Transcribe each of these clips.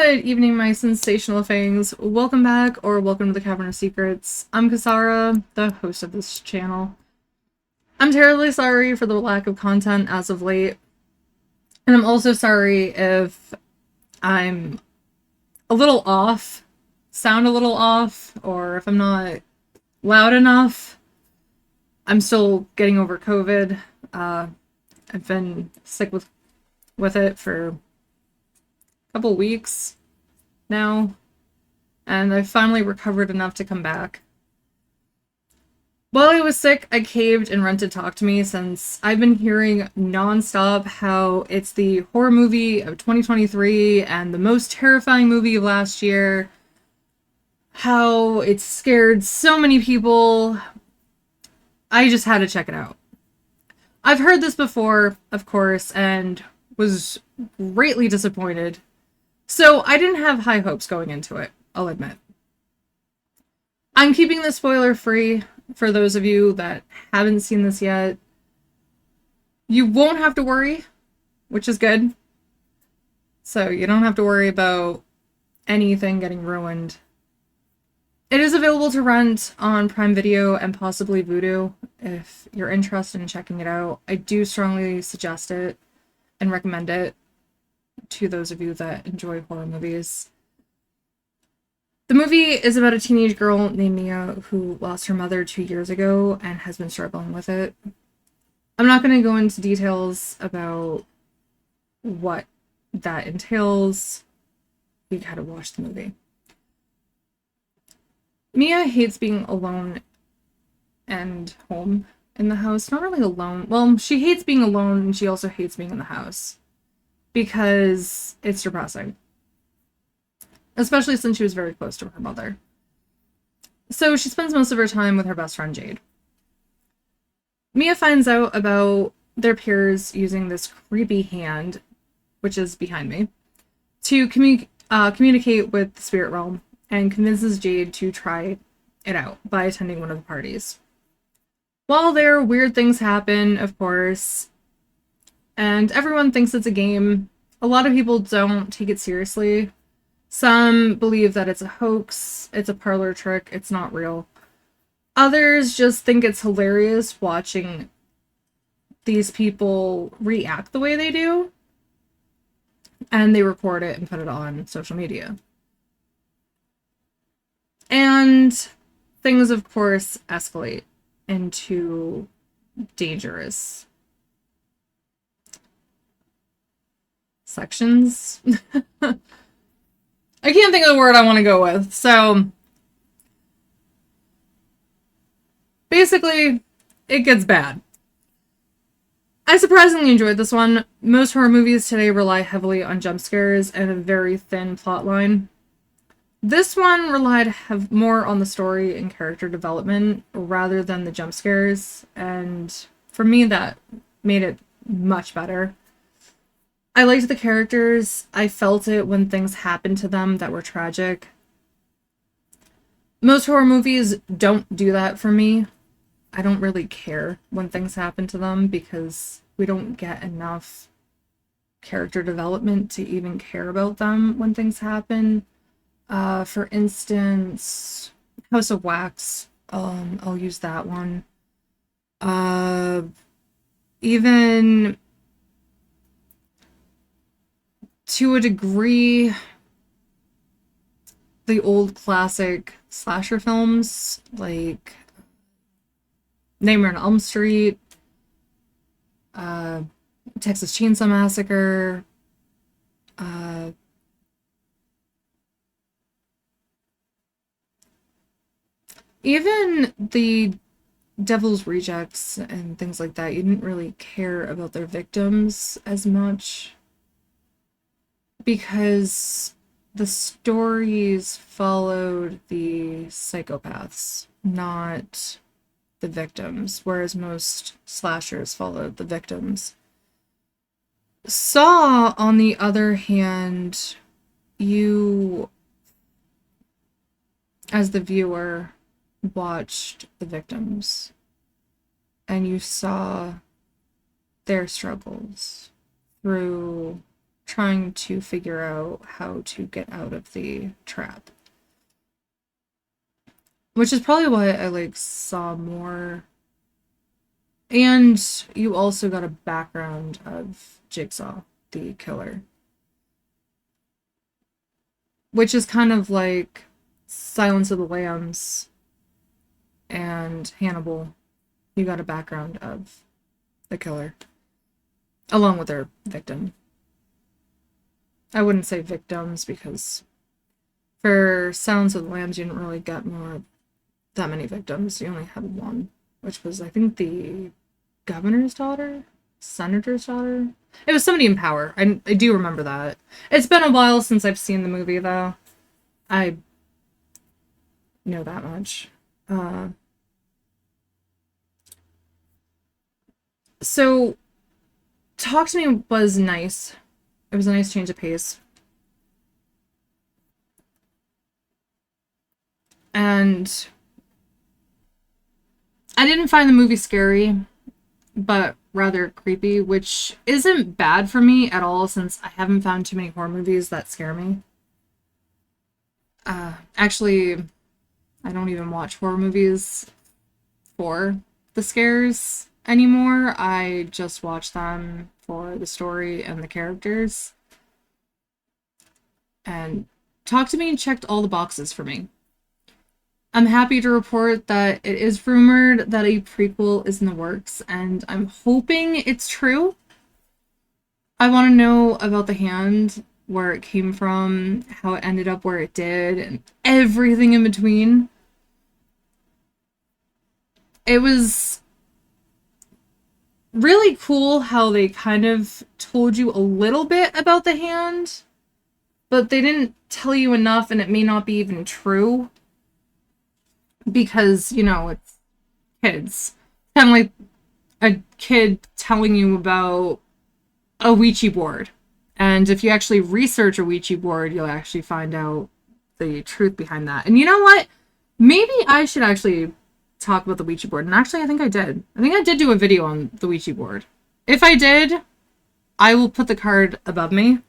Good evening, my sensational fangs. Welcome back, or welcome to the Cavern of Secrets. I'm Kasara, the host of this channel. I'm terribly sorry for the lack of content as of late, and I'm also sorry if I'm a little off, sound a little off, or if I'm not loud enough. I'm still getting over COVID. I've been sick with it for a couple weeks now, and I finally recovered enough to come back. While I was sick, I caved and rented Talk to Me since I've been hearing nonstop how it's the horror movie of 2023 and the most terrifying movie of last year, how it scared so many people. I just had to check it out. I've heard this before, of course, and was greatly disappointed. So I didn't have high hopes going into it, I'll admit. I'm keeping this spoiler free for those of you that haven't seen this yet. You won't have to worry, which is good. So you don't have to worry about anything getting ruined. It is available to rent on Prime Video and possibly VUDU if you're interested in checking it out. I do strongly suggest it and recommend it to those of you that enjoy horror movies. The movie is about a teenage girl named Mia who lost her mother 2 years ago and has been struggling with it. I'm not going to go into details about what that entails. You gotta watch the movie. Mia hates being alone and home in the house. Not really alone. Well, she hates being alone and she also hates being in the house because it's depressing. Especially since she was very close to her mother. So she spends most of her time with her best friend, Jade. Mia finds out about their peers using this creepy hand, which is behind me, to communicate with the spirit realm, and convinces Jade to try it out by attending one of the parties. While there, weird things happen, of course, and everyone thinks it's a game. A lot of people don't take it seriously. Some believe that it's a hoax, it's a parlor trick, it's not real. Others just think it's hilarious watching these people react the way they do, and they record it and put it on social media. And things, of course, escalate into dangerous sections. I can't think of the word I want to go with. So basically, it gets bad. I surprisingly enjoyed this one. Most horror movies today rely heavily on jump scares and a very thin plot line. This one relied more on the story and character development rather than the jump scares, and for me that made it much better. I liked the characters. I felt it when things happened to them that were tragic. Most horror movies don't do that for me. I don't really care when things happen to them because we don't get enough character development to even care about them when things happen. For instance, House of Wax, I'll use that one. Even to a degree, the old classic slasher films, like Nightmare on Elm Street, Texas Chainsaw Massacre, even the Devil's Rejects and things like that, you didn't really care about their victims as much because the stories followed the psychopaths, not the victims, whereas most slashers followed the victims. Saw, on the other hand, you, as the viewer, watched the victims and you saw their struggles through trying to figure out how to get out of the trap. Which is probably why I like saw more. And you also got a background of Jigsaw, the killer. Which is kind of like Silence of the Lambs and Hannibal. You got a background of the killer, along with their victim. I wouldn't say victims because for Silence of the Lambs, you didn't really get that many victims. You only had one, which was, I think, the governor's daughter, senator's daughter. It was somebody in power. I do remember that. It's been a while since I've seen the movie, though. I know that much. So, Talk to Me was nice. It was a nice change of pace. And I didn't find the movie scary, but rather creepy, which isn't bad for me at all since I haven't found too many horror movies that scare me. Actually, I don't even watch horror movies for the scares anymore. I just watch them for the story and the characters. And Talk to Me checked all the boxes for me. I'm happy to report that it is rumored that a prequel is in the works, and I'm hoping it's true. I want to know about the hand, where it came from, how it ended up where it did, and everything in between. It was really cool how they kind of told you a little bit about the hand, but they didn't tell you enough, and it may not be even true. Because, you know, it's kids. Kind of like a kid telling you about a Ouija board. And if you actually research a Ouija board, you'll actually find out the truth behind that. And you know what? Maybe I should actually talk about the Ouija board. And actually, I think I did. I think I did do a video on the Ouija board. If I did, I will put the card above me.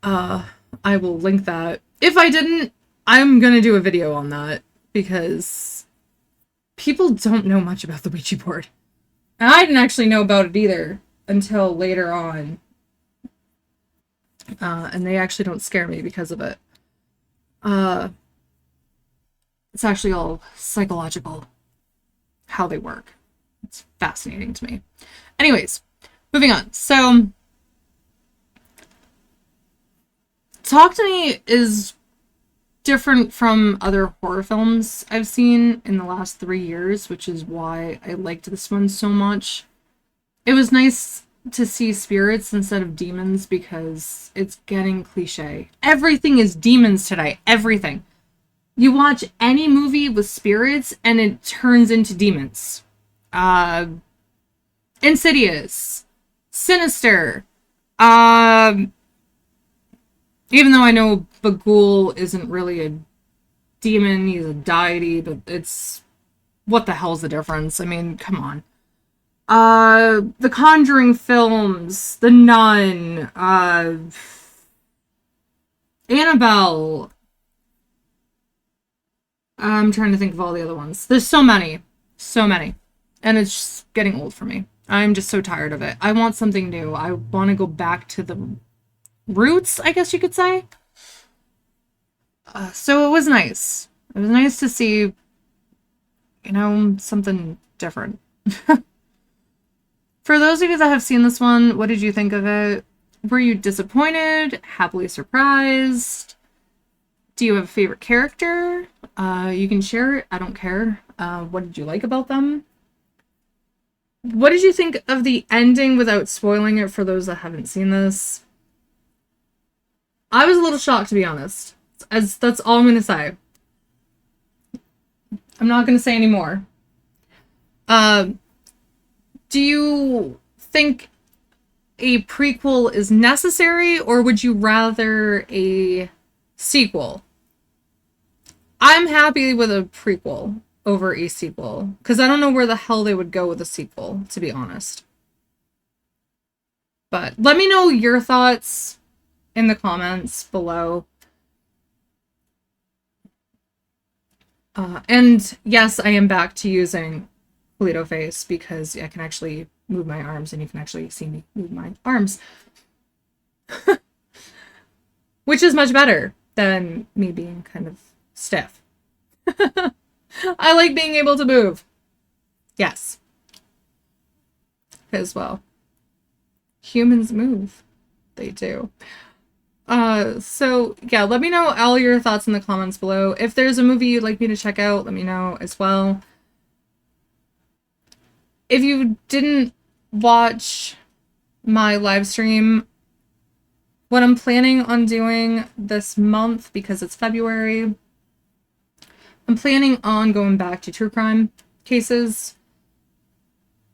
I will link that. If I didn't, I'm gonna do a video on that because people don't know much about the Ouija board. And I didn't actually know about it either until later on. And they actually don't scare me because of it. It's actually all psychological, how they work. It's fascinating to me. Anyways, moving on. So, Talk to Me is different from other horror films I've seen in the last 3 years, which is why I liked this one so much. It was nice to see spirits instead of demons because it's getting cliche. Everything is demons today. Everything. You watch any movie with spirits and it turns into demons. Insidious. Sinister. Even though I know Bagul isn't really a demon, he's a deity, but it's... what the hell's the difference? I mean, come on. The Conjuring films, The Nun, Annabelle. I'm trying to think of all the other ones. There's so many. So many. And it's just getting old for me. I'm just so tired of it. I want something new. I want to go back to the roots, I guess you could say. So it was nice. It was nice to see, you know, something different. For those of you that have seen this one, what did you think of it? Were you disappointed? Happily surprised? Do you have a favorite character? You can share it. I don't care. What did you like about them? What did you think of the ending without spoiling it for those that haven't seen this? I was a little shocked, to be honest. That's all I'm going to say. I'm not going to say any more. Do you think a prequel is necessary, or would you rather a sequel? I'm happy with a prequel over a sequel, because I don't know where the hell they would go with a sequel, to be honest. But let me know your thoughts in the comments below. And yes, I am back to using Polito Face because I can actually move my arms and you can actually see me move my arms. Which is much better than me being kind of stiff. I like being able to move. Yes. Because, well, humans move. They do. So yeah, let me know all your thoughts in the comments below. If there's a movie you'd like me to check out, let me know as well. If you didn't watch my live stream, what I'm planning on doing this month, because it's February, I'm planning on going back to true crime cases,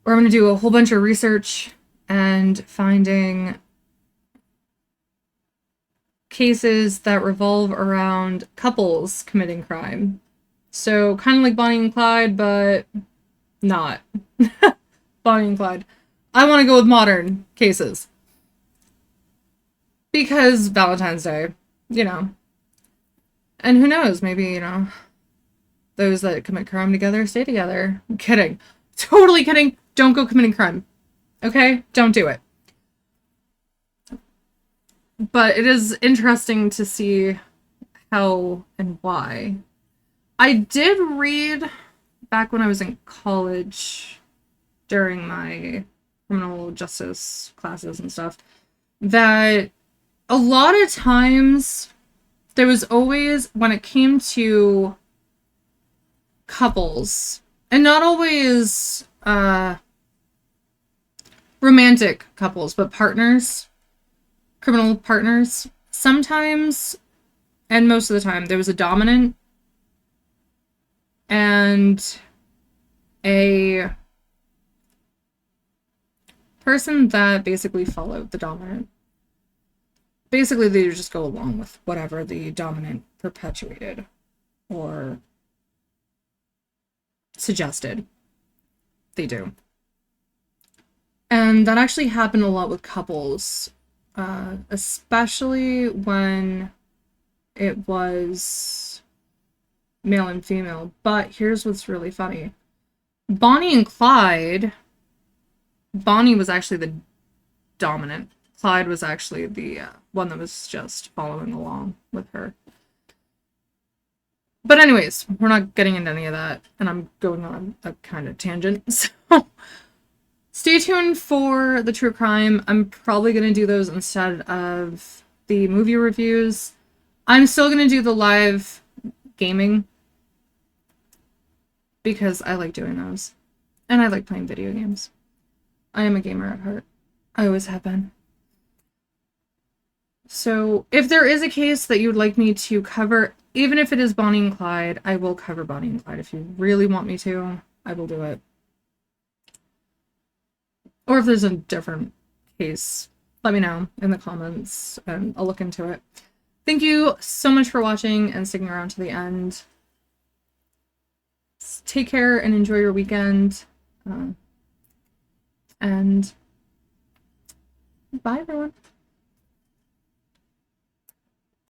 where I'm going to do a whole bunch of research and finding cases that revolve around couples committing crime. So kind of like Bonnie and Clyde, but not. Bonnie and Clyde. I want to go with modern cases. Because Valentine's Day, you know. And who knows, maybe, you know, those that commit crime together stay together. I'm kidding. Totally kidding. Don't go committing crime. Okay? Don't do it. But it is interesting to see how and why. I did read back when I was in college during my criminal justice classes and stuff that a lot of times there was always, when it came to couples, and not always romantic couples, but partners, criminal partners, sometimes, and most of the time, there was a dominant and a person that basically followed the dominant. Basically, they would just go along with whatever the dominant perpetuated or suggested. They do. And that actually happened a lot with couples, especially when it was male and female. But here's what's really funny. Bonnie and Clyde, Bonnie was actually the dominant. Clyde was actually the one that was just following along with her. But anyways, we're not getting into any of that, and I'm going on a kind of tangent. So stay tuned for the true crime. I'm probably going to do those instead of the movie reviews. I'm still going to do the live gaming because I like doing those. And I like playing video games. I am a gamer at heart. I always have been. So if there is a case that you'd like me to cover, even if it is Bonnie and Clyde, I will cover Bonnie and Clyde. If you really want me to, I will do it. Or if there's a different case, let me know in the comments and I'll look into it. Thank you so much for watching and sticking around to the end. Take care and enjoy your weekend. And bye, everyone.